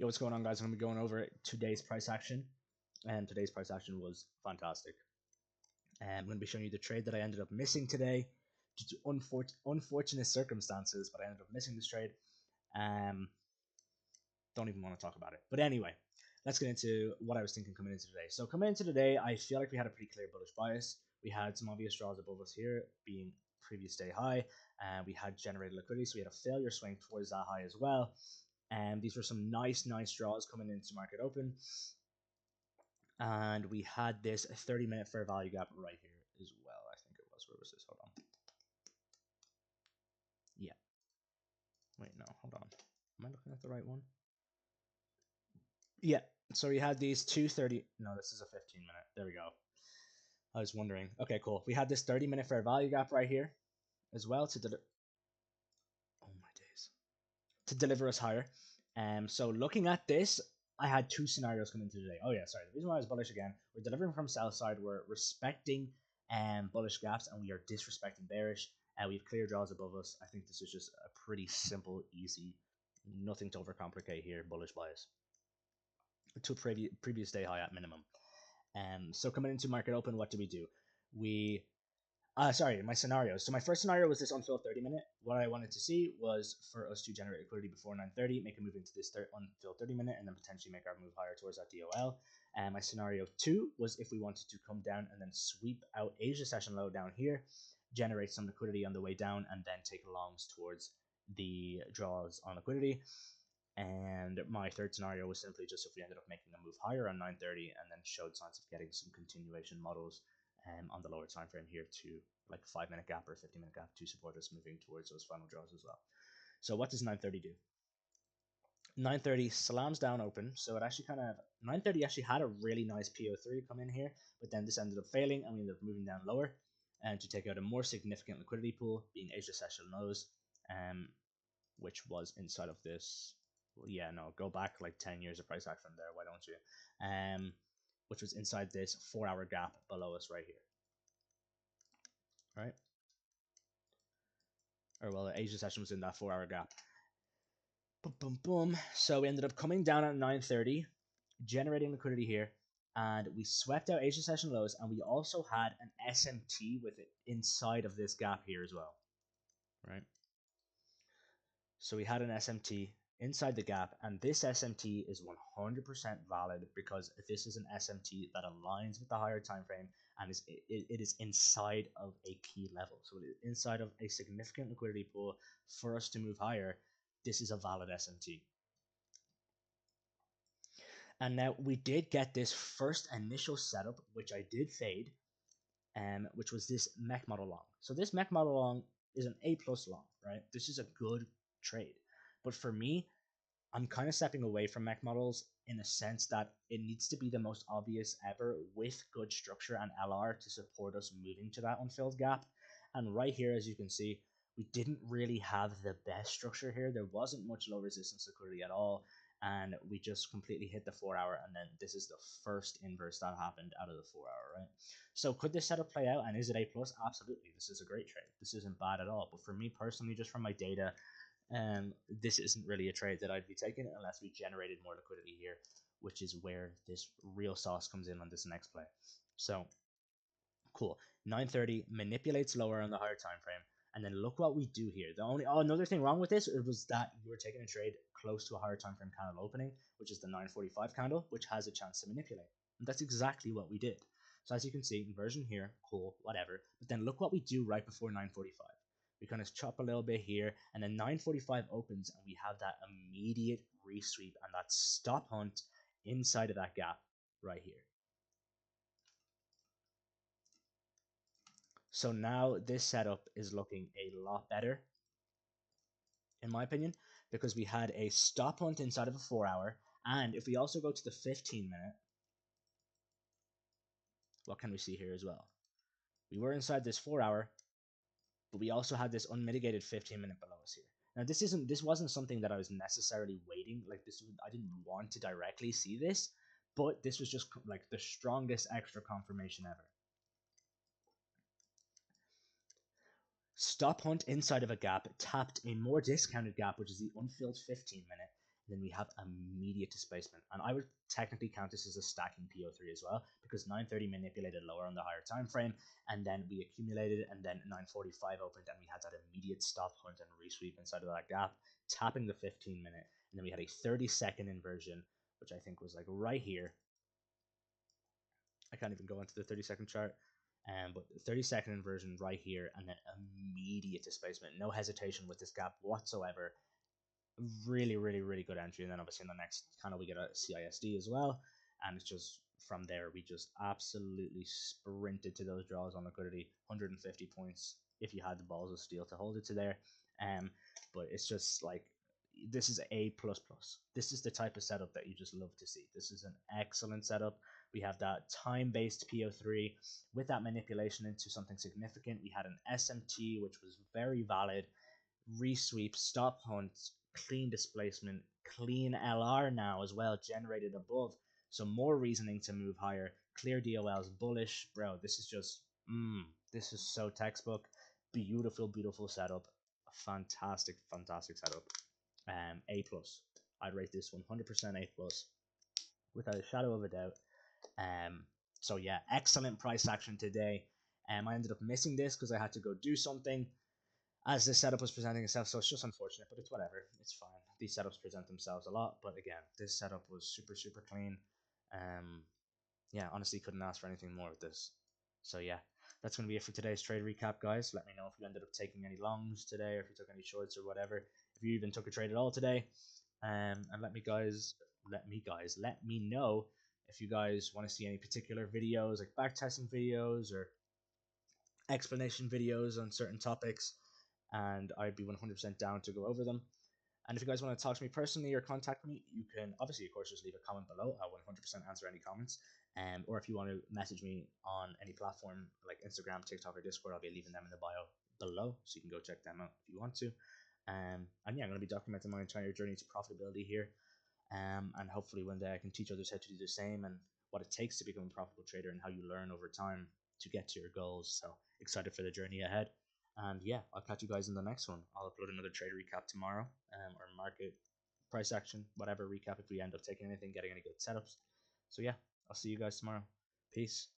Yo, what's going on, guys? I'm going to be going over today's price action, and today's price action was fantastic. I'm going to be showing you the trade that I ended up missing today due to unfortunate circumstances, but I ended up missing this trade. Don't even want to talk about it. But anyway, let's get into what I was thinking coming into today. So coming into today, I feel like we had a pretty clear bullish bias. We had some obvious draws above us here, being previous day high, and we had generated liquidity, so we had a failure swing towards that high as well. And these were some nice draws coming into market open. And we had this 30-minute fair value gap right here as well. I think it was. Where was this? Hold on. Yeah. Wait, no, hold on. Am I looking at the right one? Yeah. So we had these 2:30. No, this is a 15-minute. There we go. I was wondering. Okay, cool. We had this 30-minute fair value gap right here as well to deliver. Oh my days. To deliver us higher. So looking at this, I had two scenarios coming into today. Oh yeah, sorry. The reason why I was bullish again, we're delivering from sell side, we're respecting bullish gaps, and we are disrespecting bearish. We have clear draws above us. I think this is just a pretty simple, easy, nothing to overcomplicate here, bullish bias. To previous day high at minimum. So coming into market open, what do? We sorry, my scenarios. So my first scenario was this unfilled 30-minute. What I wanted to see was for us to generate liquidity before 9:30, make a move into this unfilled 30-minute, and then potentially make our move higher towards that DOL. And my scenario 2 was if we wanted to come down and then sweep out Asia session low down here, generate some liquidity on the way down, and then take longs towards the draws on liquidity. And my third scenario was simply just if we ended up making a move higher on 9:30 and then showed signs of getting some continuation models on the lower time frame here to like 5-minute gap or 50-minute gap to support us moving towards those final draws as well. So what does 9:30 do? 9:30 slams down open, so it actually 9:30 actually had a really nice PO3 come in here, but then this ended up failing and we ended up moving down lower and to take out a more significant liquidity pool, being Asia session lows, which was inside of this. Well, yeah, no, go back like 10 years of price action there, why don't you? Which was inside this 4-hour gap below us right here. Right? Or well, the Asia session was in that 4-hour gap. Boom, boom, boom. So we ended up coming down at 9:30, generating liquidity here, and we swept out Asia session lows, and we also had an SMT with it inside of this gap here as well. Right? So we had an SMT inside the gap, and this SMT is 100% valid because this is an SMT that aligns with the higher time frame and it is inside of a key level. So it is inside of a significant liquidity pool for us to move higher. This is a valid SMT. And now we did get this first initial setup, which I did fade, which was this mech model long. So this mech model long is an A+ long, right? This is a good trade. But for me, I'm kind of stepping away from mech models in a sense that it needs to be the most obvious ever with good structure and LR to support us moving to that unfilled gap. And right here, as you can see, we didn't really have the best structure here. There wasn't much low resistance liquidity at all. And we just completely hit the 4-hour. And then this is the first inverse that happened out of the 4-hour, right? So could this setup play out? And is it A+? Absolutely. This is a great trade. This isn't bad at all. But for me personally, just from my data, this isn't really a trade that I'd be taking unless we generated more liquidity here, which is where this real sauce comes in on this next play. So cool. 9:30 manipulates lower on the higher time frame, and then look what we do here. The only another thing wrong with this was that you were taking a trade close to a higher time frame candle opening, which is the 9:45 candle, which has a chance to manipulate. And that's exactly what we did. So as you can see, inversion here, cool, whatever. But then look what we do right before 9:45. We kind of chop a little bit here, and then 9:45 opens, and we have that immediate resweep and that stop hunt inside of that gap right here. So now this setup is looking a lot better, in my opinion, because we had a stop hunt inside of a 4-hour, and if we also go to the 15-minute, what can we see here as well? We were inside this 4-hour, but we also had this unmitigated 15-minute below us here. Now this wasn't something that I was necessarily waiting, like this, I didn't want to directly see this, but this was just like the strongest extra confirmation ever. Stop hunt inside of a gap, tapped a more discounted gap, which is the unfilled 15-minute, then we have immediate displacement. And I would technically count this as a stacking PO3 as well, because 930 manipulated lower on the higher time frame, and then we accumulated, and then 945 opened, and we had that immediate stop hunt and resweep inside of that gap, tapping the 15 minute. And then we had a 30-second inversion, which I think was like right here. I can't even go into the 30-second chart. But 30-second inversion right here, and then immediate displacement, no hesitation with this gap whatsoever. Really, really, really good entry. And then obviously in the next candle we get a CISD as well, and it's just from there we just absolutely sprinted to those draws on liquidity. 150 points if you had the balls of steel to hold it to there. But it's just like, this is A plus plus. This is the type of setup that you just love to see. This is an excellent setup. We have that time-based PO3 with that manipulation into something significant. We had an SMT, which was very valid. Resweep, stop hunt, clean displacement, clean LR now as well, generated above. So more reasoning to move higher. Clear DOLs, bullish, bro. This is just, this is so textbook. Beautiful, beautiful setup. Fantastic, fantastic setup. A plus. I'd rate this 100% A plus, without a shadow of a doubt. So yeah, excellent price action today. I ended up missing this because I had to go do something as this setup was presenting itself, so it's just unfortunate, but it's whatever. It's fine. These setups present themselves a lot, but again, this setup was super, super clean. Yeah, honestly, couldn't ask for anything more with this. So yeah, that's going to be it for today's trade recap, guys. Let me know if you ended up taking any longs today, or if you took any shorts or whatever. If you even took a trade at all today, and let me know if you guys want to see any particular videos, like backtesting videos or explanation videos on certain topics, and I'd be 100% down to go over them. And if you guys want to talk to me personally or contact me, you can obviously, of course, just leave a comment below. I'll 100% answer any comments. Or if you want to message me on any platform like Instagram, TikTok, or Discord, I'll be leaving them in the bio below, so you can go check them out if you want to. And yeah, I'm going to be documenting my entire journey to profitability here. And hopefully one day I can teach others how to do the same, and what it takes to become a profitable trader, and how you learn over time to get to your goals. So excited for the journey ahead. And yeah, I'll catch you guys in the next one. I'll upload another trade recap tomorrow, or market price action, whatever recap, if we end up taking anything, getting any good setups. So yeah, I'll see you guys tomorrow. Peace.